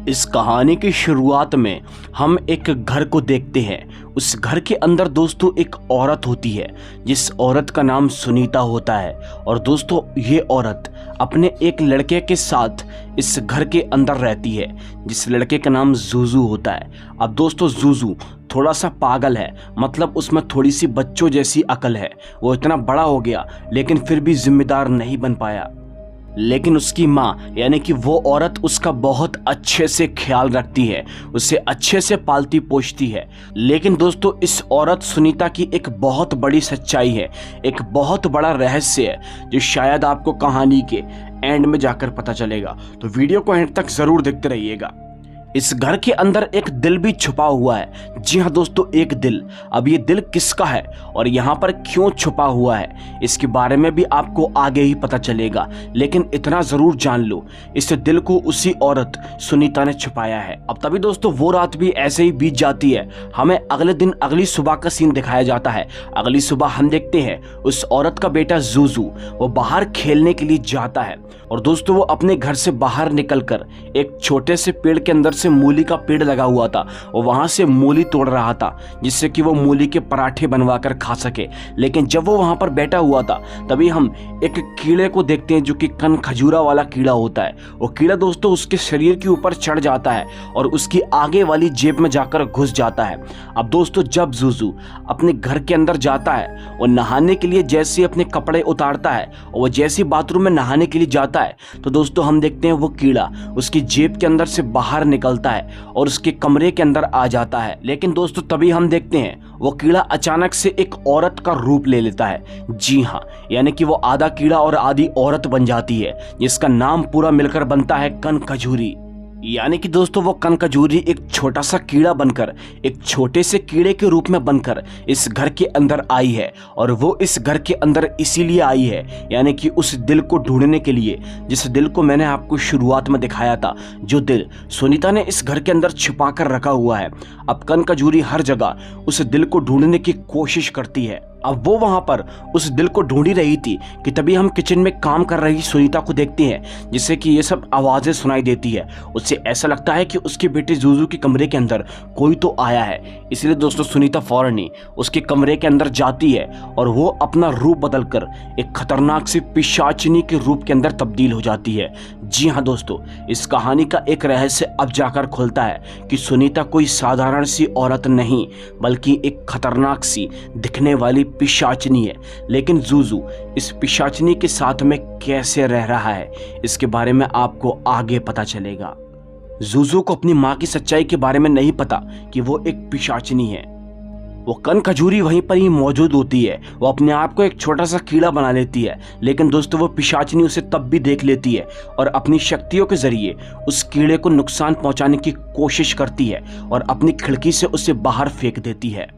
इस कहानी की शुरुआत में हम एक घर को देखते हैं। उस घर के अंदर दोस्तों एक औरत होती है जिस औरत का नाम सुनीता होता है। और दोस्तों ये औरत अपने एक लड़के के साथ इस घर के अंदर रहती है जिस लड़के का नाम जूजू होता है। अब दोस्तों जूजू थोड़ा सा पागल है, मतलब उसमें थोड़ी सी बच्चों जैसी अकल है। वो इतना बड़ा हो गया लेकिन फिर भी जिम्मेदार नहीं बन पाया। लेकिन उसकी माँ यानी कि वो औरत उसका बहुत अच्छे से ख्याल रखती है, उसे अच्छे से पालती पोषती है। लेकिन दोस्तों इस औरत सुनीता की एक बहुत बड़ी सच्चाई है, एक बहुत बड़ा रहस्य है जो शायद आपको कहानी के एंड में जाकर पता चलेगा। तो वीडियो को एंड तक जरूर देखते रहिएगा। इस घर के अंदर एक दिल भी छुपा हुआ है। जी हाँ दोस्तों, एक दिल। अब ये दिल किसका है और यहाँ पर क्यों छुपा हुआ है इसके बारे में भी आपको आगे ही पता चलेगा। लेकिन इतना जरूर जान लो, इस दिल को उसी औरत सुनीता ने छुपाया है। अब तभी दोस्तों वो रात भी ऐसे ही बीत जाती है। हमें अगले दिन अगली सुबह का सीन दिखाया जाता है। अगली सुबह हम देखते हैं उस औरत का बेटा जूजू वो बाहर खेलने के लिए जाता है। और दोस्तों वो अपने घर से बाहर निकलकर एक छोटे से पेड़ के अंदर से मूली का पेड़ लगा हुआ था और वहां से मूली तोड़ रहा था जिससे कि वो मूली के पराठे बनवाकर खा सके। लेकिन जब वो वहां पर बैठा हुआ था तभी हम एक कीड़े को देखते हैं जो कि कन खजूरा वाला कीड़ा होता है। वो कीड़ा दोस्तों उसके शरीर के ऊपर चढ़ जाता है और उसकी आगे वाली जेब में जाकर घुस जाता है। अब दोस्तों जब जूजू अपने घर के अंदर जाता है वो नहाने के लिए जैसे अपने कपड़े उतारता है और वो जैसे बाथरूम में नहाने के लिए जाता है तो दोस्तों हम देखते हैं वो कीड़ा उसकी जेब के अंदर से बाहर निकलता है और उसके कमरे के अंदर आ जाता है। लेकिन दोस्तों तभी हम देखते हैं वो कीड़ा अचानक से एक औरत का रूप ले लेता है। जी हाँ, यानी कि वो आधा कीड़ा और आधी औरत बन जाती है जिसका नाम पूरा मिलकर बनता है कनखजूरी। यानी कि दोस्तों वो कनखजूरी एक छोटा सा कीड़ा बनकर एक छोटे से कीड़े के रूप में बनकर इस घर के अंदर आई है। और वो इस घर के अंदर इसीलिए आई है यानी कि उस दिल को ढूंढने के लिए जिस दिल को मैंने आपको शुरुआत में दिखाया था, जो दिल सुनीता ने इस घर के अंदर छिपा कर रखा हुआ है। अब कनखजूरी हर जगह उस दिल को ढूंढने की कोशिश करती है। अब वो वहां पर उस दिल को ढूंढ ही रही थी कि तभी हम किचन में काम कर रही सुनीता को देखते हैं जिससे कि ये सब आवाजें सुनाई देती है। उससे ऐसा लगता है कि उसके बेटे जूजू के कमरे के अंदर कोई तो आया है। इसलिए दोस्तों सुनीता फौरन ही उसके कमरे के अंदर जाती है और वो अपना रूप बदलकर एक खतरनाक सी पिशाचिनी के रूप के अंदर तब्दील हो जाती है। जी हाँ दोस्तों, इस कहानी का एक रहस्य अब जाकर खुलता है कि सुनीता कोई साधारण सी औरत नहीं बल्कि एक खतरनाक सी दिखने वाली पिशाचनी है। लेकिन जूजू इस पिशाचनी के साथ में कैसे रह रहा है इसके बारे में आपको आगे पता चलेगा। जूजू को अपनी माँ की सच्चाई के बारे में नहीं पता कि वो एक पिशाचनी है। वो कनखजूरी वहीं पर ही मौजूद होती है। वो अपने आप को एक छोटा सा कीड़ा बना लेती है। लेकिन दोस्तों वो पिशाचनी उसे तब भी देख लेती है और अपनी शक्तियों के जरिए उस कीड़े को नुकसान पहुंचाने की कोशिश करती है और अपनी खिड़की से उसे बाहर फेंक देती है।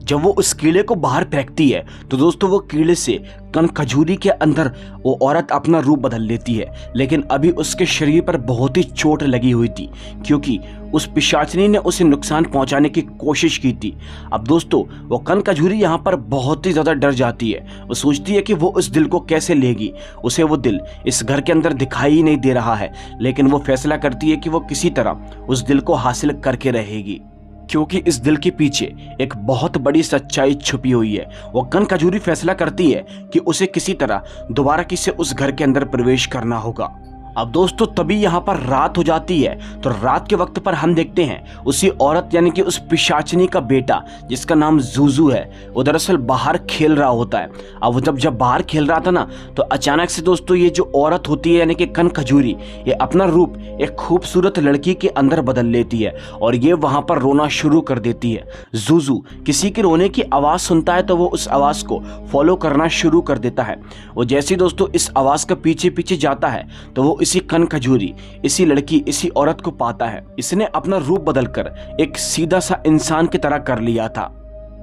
जब वो उस कीड़े को बाहर फेंकती है तो दोस्तों वो कीड़े से कनखजूरी के अंदर वो औरत अपना रूप बदल लेती है। लेकिन अभी उसके शरीर पर बहुत ही चोट लगी हुई थी क्योंकि उस पिशाचनी ने उसे नुकसान पहुंचाने की कोशिश की थी। अब दोस्तों वो कनखजूरी यहाँ पर बहुत ही ज्यादा डर जाती है। वो सोचती है कि वो उस दिल को कैसे लेगी। उसे वो दिल इस घर के अंदर दिखाई ही नहीं दे रहा है। लेकिन वो फैसला करती है कि वो किसी तरह उस दिल को हासिल करके रहेगी क्योंकि इस दिल के पीछे एक बहुत बड़ी सच्चाई छुपी हुई है। वो कनखजूरी फैसला करती है कि उसे किसी तरह दोबारा किसी उस घर के अंदर प्रवेश करना होगा। अब दोस्तों तभी यहाँ पर रात हो जाती है। तो रात के वक्त पर हम देखते हैं उसी औरत यानी कि उस पिशाचनी का बेटा जिसका नाम जूजू है वो दरअसल बाहर खेल रहा होता है। अब वो जब बाहर खेल रहा था ना तो अचानक से दोस्तों ये जो औरत होती है यानी कि कनखजूरी ये अपना रूप एक खूबसूरत लड़की के अंदर बदल लेती है और ये वहां पर रोना शुरू कर देती है। जूजू किसी के रोने की आवाज सुनता है तो वो उस आवाज को फॉलो करना शुरू कर देता है। वो जैसे दोस्तों इस आवाज के पीछे पीछे जाता है तो वो इसी कनखजूरी इसी लड़की इसी औरत को पाता है। इसने अपना रूप बदलकर एक सीधा सा इंसान की तरह कर लिया था।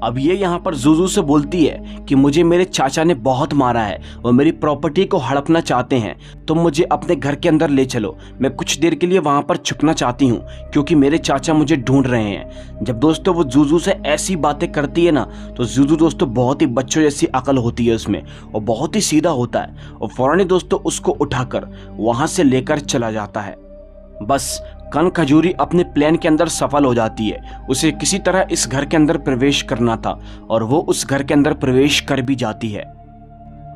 अब ये यहाँ पर जूजू से बोलती है कि मुझे मेरे चाचा ने बहुत मारा है, वो मेरी प्रॉपर्टी को हड़पना चाहते हैं, तो मुझे अपने घर के अंदर ले चलो। मैं कुछ देर के लिए वहां पर छुपना चाहती हूँ क्योंकि मेरे चाचा मुझे ढूंढ रहे हैं। जब दोस्तों वो जूजू से ऐसी बातें करती है ना तो जूजू दोस्तों बहुत ही बच्चों जैसी अकल होती है उसमें और बहुत ही सीधा होता है और फौरन दोस्तों उसको उठाकर वहां से लेकर चला जाता है। बस कन खजूरी अपने प्लान के अंदर सफल हो जाती है। उसे किसी तरह इस घर के अंदर प्रवेश करना था और वो उस घर के अंदर प्रवेश कर भी जाती है।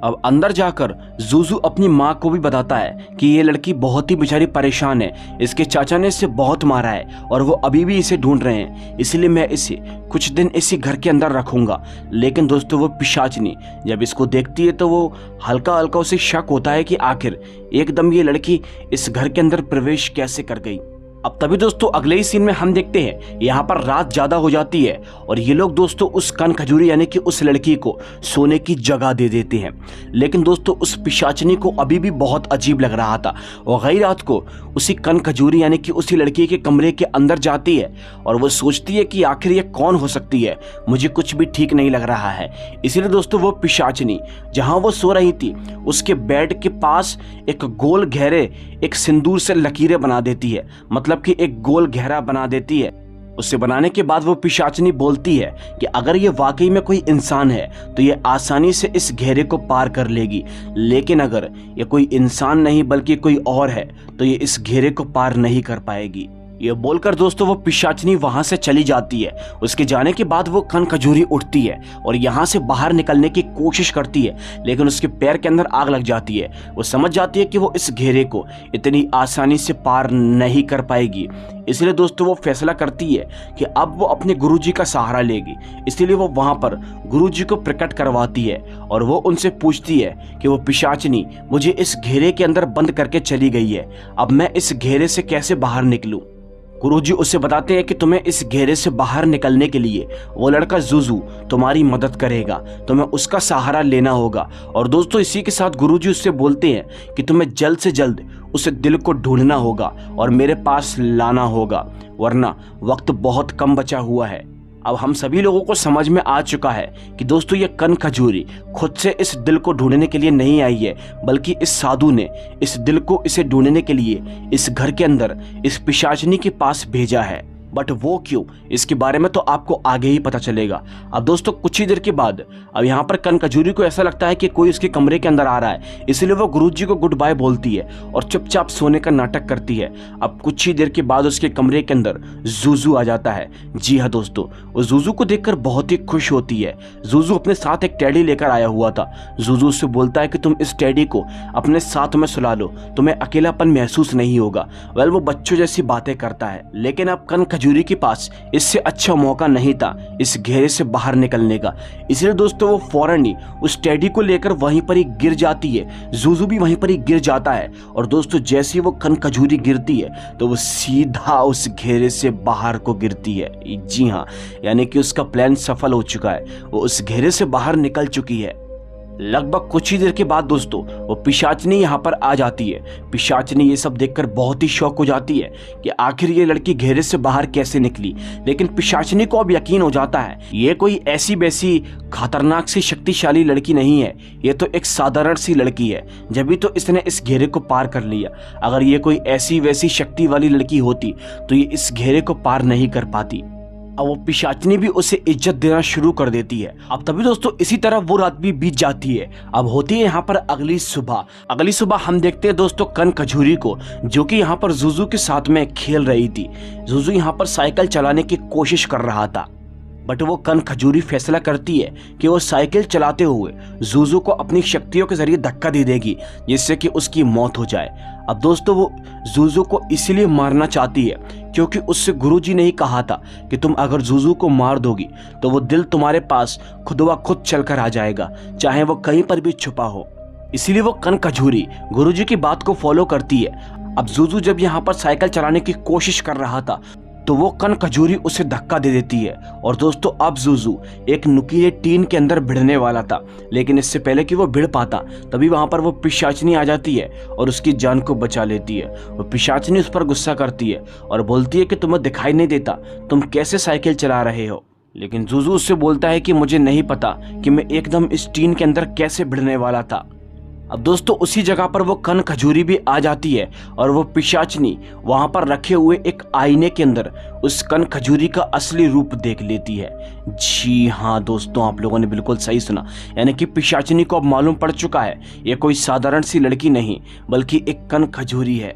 अब अंदर जाकर जूजू अपनी माँ को भी बताता है कि ये लड़की बहुत ही बेचारी परेशान है, इसके चाचा ने इसे बहुत मारा है और वो अभी भी इसे ढूंढ रहे हैं, इसलिए मैं इसे कुछ दिन इसी घर के अंदर रखूंगा। लेकिन दोस्तों वो पिशाचनी जब इसको देखती है तो वो हल्का हल्का उसे शक होता है कि आखिर एकदम ये लड़की इस घर के अंदर प्रवेश कैसे कर गई। अब तभी दोस्तों अगले ही सीन में हम देखते हैं यहाँ पर रात ज्यादा हो जाती है और ये लोग दोस्तों उस कन खजूरी यानी कि उस लड़की को सोने की जगह दे देते हैं। लेकिन दोस्तों उस पिशाचनी को अभी भी बहुत अजीब लग रहा था। वो गई रात को उसी कन खजूरी यानी कि उसी लड़की के कमरे के अंदर जाती है और वो सोचती है कि आखिर ये कौन हो सकती है, मुझे कुछ भी ठीक नहीं लग रहा है। इसीलिए दोस्तों वो पिशाचनी जहाँ वो सो रही थी उसके बेड के पास एक गोल गहरे एक सिंदूर से लकीरें बना देती है, मतलब कि एक गोल गहरा बना देती है। उसे बनाने के बाद वो पिशाचनी बोलती है कि अगर ये वाकई में कोई इंसान है तो ये आसानी से इस घेरे को पार कर लेगी, लेकिन अगर ये कोई इंसान नहीं बल्कि कोई और है तो ये इस घेरे को पार नहीं कर पाएगी। ये बोलकर दोस्तों वो पिशाचनी वहां से चली जाती है। उसके जाने के बाद वो कन खजूरी उठती है और यहाँ से बाहर निकलने की कोशिश करती है, लेकिन उसके पैर के अंदर आग लग जाती है। वो समझ जाती है कि वो इस घेरे को इतनी आसानी से पार नहीं कर पाएगी। इसलिए दोस्तों वो फैसला करती है कि अब वो अपने गुरुजी का सहारा लेगी। इसलिए वो वहां पर गुरुजी को प्रकट करवाती है और वो उनसे पूछती है कि वो पिशाचनी मुझे इस घेरे के अंदर बंद करके चली गई है, अब मैं इस घेरे से कैसे बाहर निकलूं। गुरुजी उसे बताते हैं कि तुम्हें इस घेरे से बाहर निकलने के लिए वो लड़का जूजू तुम्हारी मदद करेगा, तुम्हें उसका सहारा लेना होगा। और दोस्तों इसी के साथ गुरुजी उससे बोलते हैं कि तुम्हें जल्द से जल्द उस दिल को ढूंढना होगा और मेरे पास लाना होगा, वरना वक्त बहुत कम बचा हुआ है। अब हम सभी लोगों को समझ में आ चुका है कि दोस्तों ये कन खजूरी खुद से इस दिल को ढूंढने के लिए नहीं आई है, बल्कि इस साधु ने इस दिल को इसे ढूंढने के लिए इस घर के अंदर इस पिशाचनी के पास भेजा है। बट वो क्यों, इसके बारे में तो आपको आगे ही पता चलेगा। अब दोस्तों कुछ ही देर के बाद अब यहाँ पर कन खजूरी को ऐसा लगता है कि कोई उसके कमरे के अंदर आ रहा है, इसलिए वो गुरुजी को गुड बाय बोलती है और चुपचाप सोने का नाटक करती है। अब कुछ ही देर के बाद उसके कमरे के अंदर जूजू आ जाता है। जी हाँ दोस्तों, वो जूजू को देखकर बहुत ही खुश होती है। जूजू अपने साथ एक टेडी लेकर आया हुआ था। जूजू उससे बोलता है कि तुम इस टेडी को अपने साथ में सुला लो, तुम्हें अकेलापन महसूस नहीं होगा। वेल वो बच्चों जैसी बातें करता है, लेकिन अब कन खजूरी के पास इससे अच्छा मौका नहीं था इस घेरे से बाहर निकलने का। इसलिए दोस्तों वो फौरन ही उस टेडी को लेकर वहीं पर ही गिर जाती है। जूजू भी वहीं पर ही गिर जाता है और दोस्तों जैसे ही वो कन खजूरी गिरती है तो वो सीधा उस घेरे से बाहर को गिरती है। जी हाँ, यानी कि उसका प्लान सफल हो चुका है, वो उस घेरे से बाहर निकल चुकी है। लगभग कुछ ही देर के बाद दोस्तों वो पिशाचनी यहाँ पर आ जाती है। पिशाचनी ये सब देखकर बहुत ही शौक हो जाती है कि आखिर ये लड़की घेरे से बाहर कैसे निकली। लेकिन पिशाचनी को अब यकीन हो जाता है ये कोई ऐसी वैसी खतरनाक सी शक्तिशाली लड़की नहीं है, ये तो एक साधारण सी लड़की है, जब भी तो इसने इस घेरे को पार कर लिया। अगर ये कोई ऐसी वैसी शक्ति वाली लड़की होती तो ये इस घेरे को पार नहीं कर पाती। अब वो पिशाचनी भी उसे इज्जत देना शुरू कर देती है। अब तभी दोस्तों इसी तरह वो रात भी बीत जाती है। अब होती है यहाँ पर अगली सुबह हम देखते हैं दोस्तों कन खजूरी को, जो कि यहाँ पर जूजू के साथ में खेल रही थी। जूजू यहाँ पर साइकिल चलाने की कोशिश कर रहा था, बट वो कन खजूरी फैसला करती है कि वो साइकिल चलाते हुए जूजू को अपनी शक्तियों के जरिए धक्का दे देगी, जिससे कि उसकी मौत हो जाए। अब दोस्तों वो जूजू को इसलिए मारना चाहती है क्योंकि उससे गुरुजी ने ही कहा था कि तुम अगर जूजू को मार दोगी तो वो दिल तुम्हारे पास खुद व खुद चलकर आ जाएगा, चाहे वो कहीं पर भी छुपा हो। इसीलिए वो कन खजूरी गुरुजी की बात को फॉलो करती है। अब जूजू जब यहाँ पर साइकिल चलाने की कोशिश कर रहा था तो वो कन खजूरी उसे धक्का दे देती है और दोस्तों अब जूजू एक नुकीले टीन के अंदर भिड़ने वाला था, लेकिन इससे पहले कि वो भिड़ पाता तभी वहां पर वो पिशाचनी आ जाती है और उसकी जान को बचा लेती है। वो पिशाचनी उस पर गुस्सा करती है और बोलती है कि तुम्हें दिखाई नहीं देता, तुम कैसे साइकिल चला रहे हो। लेकिन जूजू उससे बोलता है कि मुझे नहीं पता कि मैं एकदम इस टीन के अंदर कैसे भिड़ने वाला था। अब दोस्तों उसी जगह पर वो कन खजूरी भी आ जाती है और वो पिशाचनी वहां पर रखे हुए एक आईने के अंदर उस कन खजूरी का असली रूप देख लेती है। जी हाँ दोस्तों, आप लोगों ने बिल्कुल सही सुना, यानी कि पिशाचनी को अब मालूम पड़ चुका है ये कोई साधारण सी लड़की नहीं बल्कि एक कन खजूरी है।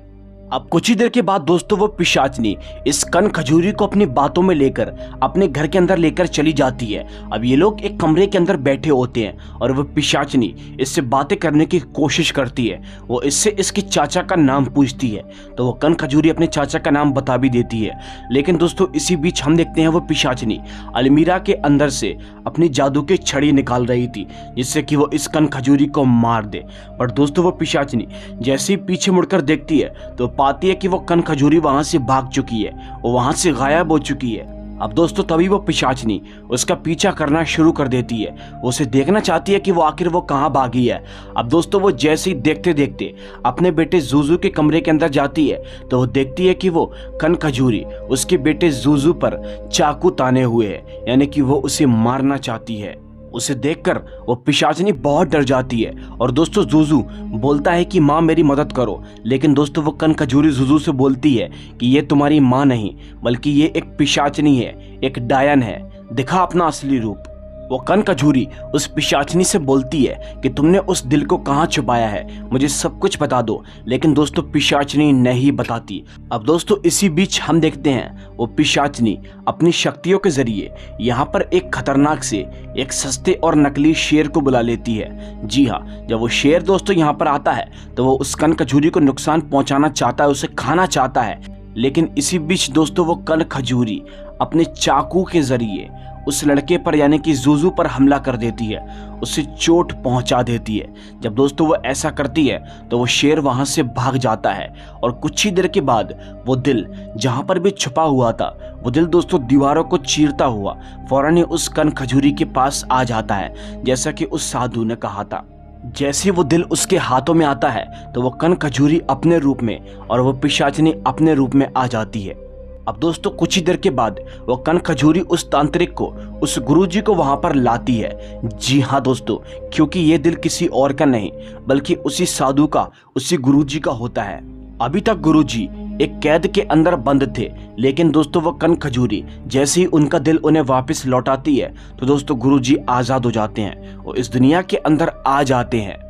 अब कुछ ही देर के बाद दोस्तों वो पिशाचनी इस कन खजूरी को अपनी बातों में लेकर अपने घर के अंदर लेकर चली जाती है। अब ये लोग एक कमरे के अंदर बैठे होते हैं और वो पिशाचनी इससे बातें करने की कोशिश करती है। वो इससे इसके चाचा का नाम पूछती है तो वो कन खजूरी अपने चाचा का नाम बता भी देती है। लेकिन दोस्तों इसी बीच हम देखते हैं वो पिशाचनी अलमीरा के अंदर से अपनी जादू की छड़ी निकाल रही थी जिससे कि वो इस कन खजूरी को मार दे। पर दोस्तों वो पिशाचनी जैसे ही पीछे मुड़कर देखती है तो पाती है कि वो कन खजूरी वहां से भाग चुकी है, वो वहां से गायब हो चुकी है। अब दोस्तों तभी वो पिशाचनी उसका पीछा करना शुरू कर देती है। वो उसे देखना चाहती है कि वो आखिर वो कहाँ भागी है। अब दोस्तों वो जैसे ही देखते देखते अपने बेटे जूजू के कमरे के अंदर जाती है तो वो देखती है कि वो कन खजूरी उसके बेटे जूजू पर चाकू ताने हुए है, यानी कि वो उसे मारना चाहती है। उसे देखकर वो पिशाचनी बहुत डर जाती है और दोस्तों जूजू बोलता है कि माँ मेरी मदद करो। लेकिन दोस्तों वो कन खजूरी जूजू से बोलती है कि ये तुम्हारी माँ नहीं बल्कि ये एक पिशाचनी है, एक डायन है, दिखा अपना असली रूप। वो कन खजूरी उस पिशाचनी से बोलती है कि तुमने उस दिल को कहाँ छुपाया है, मुझे सब कुछ बता दो। लेकिन दोस्तों पिशाचनी नहीं बताती। अब दोस्तों इसी बीच हम देखते हैं वो पिशाचनी अपनी शक्तियों के जरिए यहाँ पर एक खतरनाक से एक सस्ते और नकली शेर को बुला लेती है। जी हाँ, जब वो शेर दोस्तों यहाँ पर आता है तो वो उस कन खजूरी को नुकसान पहुंचाना चाहता है, उसे खाना चाहता है। लेकिन इसी बीच दोस्तों वो कन खजूरी अपने चाकू के जरिए उस लड़के पर यानी कि जूजू पर हमला कर देती है, उसे चोट पहुंचा देती है। जब दोस्तों वो ऐसा करती है तो वो शेर वहां से भाग जाता है और कुछ ही देर के बाद वो दिल जहां पर भी छुपा हुआ था वो दिल दोस्तों दीवारों को चीरता हुआ फौरन ही उस कन खजूरी के पास आ जाता है, जैसा कि उस साधु ने कहा था। जैसे वो दिल उसके हाथों में आता है तो वो कन खजूरी अपने रूप में और वो पिशाचनी अपने रूप में आ जाती है। अब दोस्तों कुछ ही देर के बाद वो कन खजूरी उस तांत्रिक को, उस गुरुजी को वहां पर लाती है। जी हाँ दोस्तों, क्योंकि ये दिल किसी और का नहीं बल्कि उसी साधु का, उसी गुरुजी का होता है। अभी तक गुरुजी एक कैद के अंदर बंद थे, लेकिन दोस्तों वो कन खजूरी जैसे ही उनका दिल उन्हें वापस लौटाती है तो दोस्तों गुरुजी आजाद हो जाते हैं और इस दुनिया के अंदर आ जाते हैं।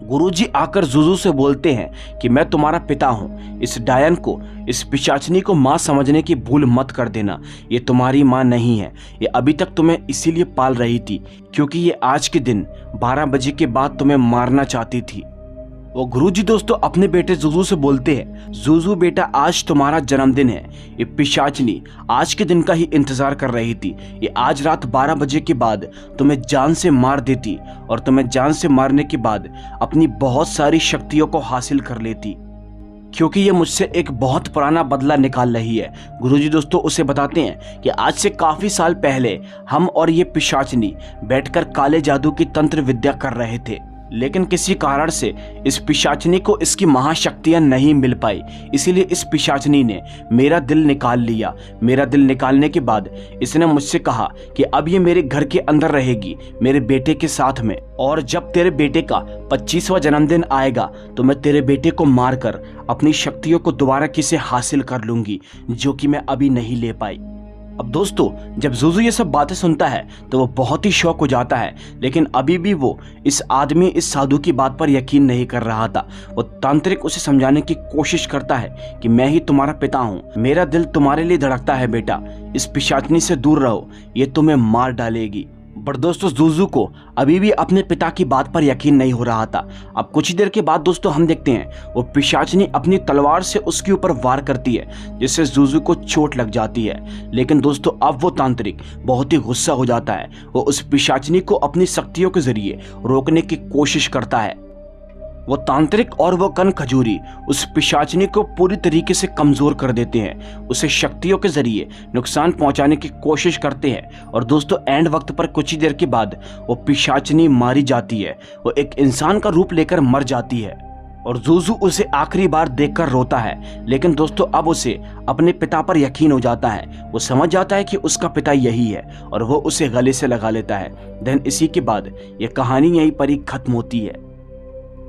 गुरुजी आकर जूजू से बोलते हैं कि मैं तुम्हारा पिता हूँ, इस डायन को, इस पिशाचनी को माँ समझने की भूल मत कर देना। ये तुम्हारी माँ नहीं है, ये अभी तक तुम्हें इसीलिए पाल रही थी क्योंकि ये आज के दिन 12 बजे के बाद तुम्हें मारना चाहती थी। वो गुरुजी दोस्तों अपने बेटे जूजू से बोलते हैं, जूजू बेटा आज तुम्हारा जन्मदिन है। ये पिशाचनी आज के दिन का ही इंतजार कर रही थी। ये आज रात 12 बजे के बाद तुम्हें जान से मार देती और तुम्हें जान से मारने के बाद अपनी बहुत सारी शक्तियों को हासिल कर लेती, क्योंकि ये मुझसे एक बहुत पुराना बदला निकाल रही है। गुरुजी दोस्तों उसे बताते हैं कि आज से काफी साल पहले हम और ये पिशाचनी बैठकर काले जादू की तंत्र विद्या कर रहे थे, लेकिन किसी कारण से इस पिशाचनी को इसकी महाशक्तियां नहीं मिल पाई, इसीलिए इस पिशाचनी ने मेरा दिल निकाल लिया। मेरा दिल निकालने के बाद इसने मुझसे कहा कि अब ये मेरे घर के अंदर रहेगी मेरे बेटे के साथ में, और जब तेरे बेटे का 25वां जन्मदिन आएगा तो मैं तेरे बेटे को मारकर अपनी शक्तियों को दोबारा किसे हासिल कर लूंगी जो कि मैं अभी नहीं ले पाई। अब दोस्तों जब जूजू ये सब बातें सुनता है तो वो बहुत ही शौक हो जाता है, लेकिन अभी भी वो इस आदमी, इस साधु की बात पर यकीन नहीं कर रहा था। वो तांत्रिक उसे समझाने की कोशिश करता है कि मैं ही तुम्हारा पिता हूँ, मेरा दिल तुम्हारे लिए धड़कता है बेटा, इस पिशाचनी से दूर रहो, ये तुम्हें मार डालेगी। पर दोस्तों जूजू को अभी भी अपने पिता की बात पर यकीन नहीं हो रहा था। अब कुछ ही देर के बाद दोस्तों हम देखते हैं वो पिशाचनी अपनी तलवार से उसके ऊपर वार करती है जिससे जूजू को चोट लग जाती है। लेकिन दोस्तों अब वो तांत्रिक बहुत ही गुस्सा हो जाता है, वो उस पिशाचनी को अपनी शक्तियों के जरिए रोकने की कोशिश करता है। वो तांत्रिक और वो कन खजूरी उस पिशाचनी को पूरी तरीके से कमजोर कर देते हैं, उसे शक्तियों के जरिए नुकसान पहुंचाने की कोशिश करते हैं। और दोस्तों एंड वक्त पर कुछ ही देर के बाद वो पिशाचनी मारी जाती है, वो एक इंसान का रूप लेकर मर जाती है और जूजू उसे आखिरी बार देखकर रोता है। लेकिन दोस्तों अब उसे अपने पिता पर यकीन हो जाता है, वो समझ जाता है कि उसका पिता यही है और वो उसे गले से लगा लेता है। देन इसी के बाद ये कहानी यहीं पर ही खत्म होती है।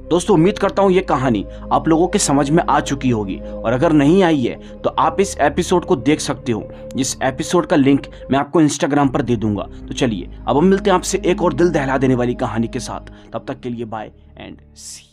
दोस्तों उम्मीद करता हूं ये कहानी आप लोगों के समझ में आ चुकी होगी, और अगर नहीं आई है तो आप इस एपिसोड को देख सकते हो, जिस एपिसोड का लिंक मैं आपको इंस्टाग्राम पर दे दूंगा। तो चलिए अब हम मिलते हैं आपसे एक और दिल दहला देने वाली कहानी के साथ। तब तक के लिए बाय एंड सी।